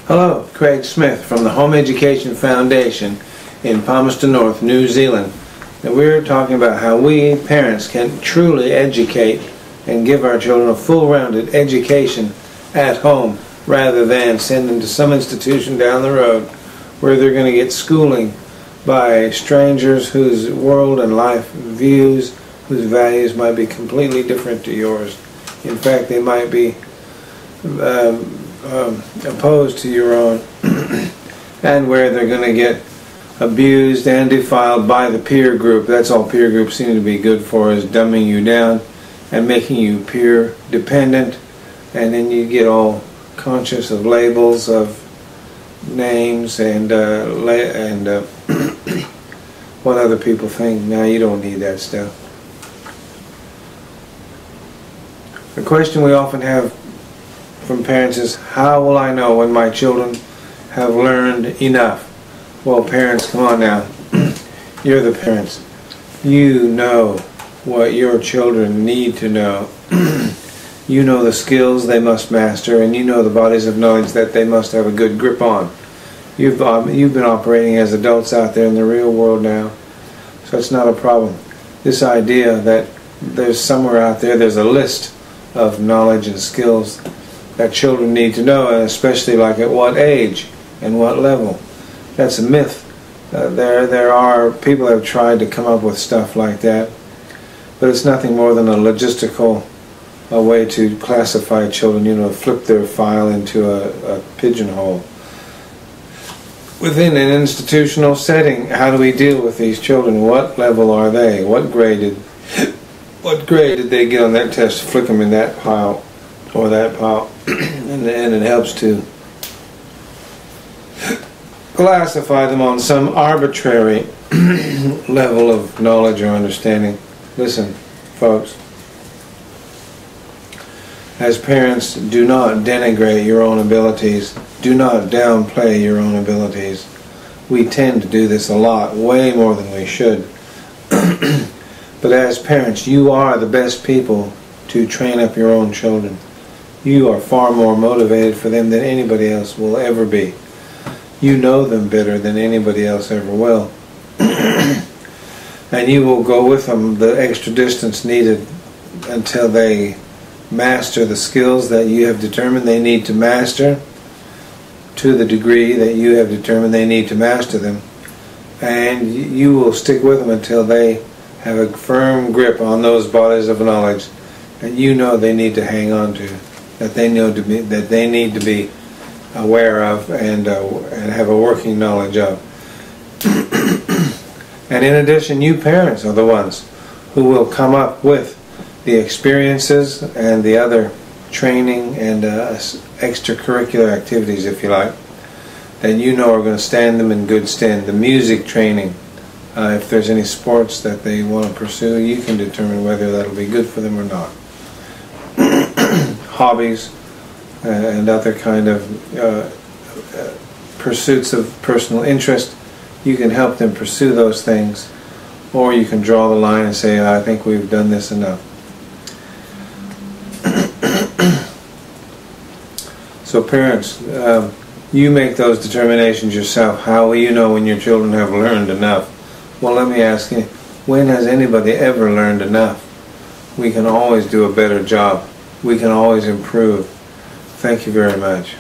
Hello, Craig Smith from the Home Education Foundation in Palmerston North, New Zealand. And we're talking about how we parents can truly educate and give our children a full-rounded education at home rather than send them to some institution down the road where they're going to get schooling by strangers whose world and life views, whose values might be completely different to yours. In fact, they might be opposed to your own, and where they're going to get abused and defiled by the peer group. That's all peer groups seem to be good for, is dumbing you down and making you peer dependent, and then you get all conscious of labels, of names, and what other people think. Now you don't need that stuff. The question we often have from parents is, how will I know when my children have learned enough? Well, parents, come on now. You're the parents. You know what your children need to know. You know the skills they must master, and you know the bodies of knowledge that they must have a good grip on. You've been operating as adults out there in the real world now, so it's not a problem. This idea that there's somewhere out there, there's a list of knowledge and skills that children need to know, and especially like at what age and what level. That's a myth. There are people that have tried to come up with stuff like that, but it's nothing more than a logistical way to classify children, you know, flip their file into a pigeonhole. Within an institutional setting, how do we deal with these children? What level are they? What grade did they get on that test? Flick them in that pile or that pile, and it helps to classify them on some arbitrary level of knowledge or understanding. Listen, folks, as parents, do not denigrate your own abilities. Do not downplay your own abilities. We tend to do this a lot, way more than we should. But as parents, you are the best people to train up your own children. You are far more motivated for them than anybody else will ever be. You know them better than anybody else ever will. And you will go with them the extra distance needed until they master the skills that you have determined they need to master, to the degree that you have determined they need to master them. And you will stick with them until they have a firm grip on those bodies of knowledge that you know they need to hang on to, that they need to be aware of and have a working knowledge of. And in addition, you parents are the ones who will come up with the experiences and the other training and extracurricular activities, if you like, that you know are going to stand them in good stead. The music training, if there's any sports that they want to pursue, you can determine whether that'll be good for them or not. Hobbies and other kind of pursuits of personal interest, you can help them pursue those things, or you can draw the line and say, I think we've done this enough. So parents, you make those determinations yourself. How will you know when your children have learned enough? Well, let me ask you, when has anybody ever learned enough? We can always do a better job. We can always improve. Thank you very much.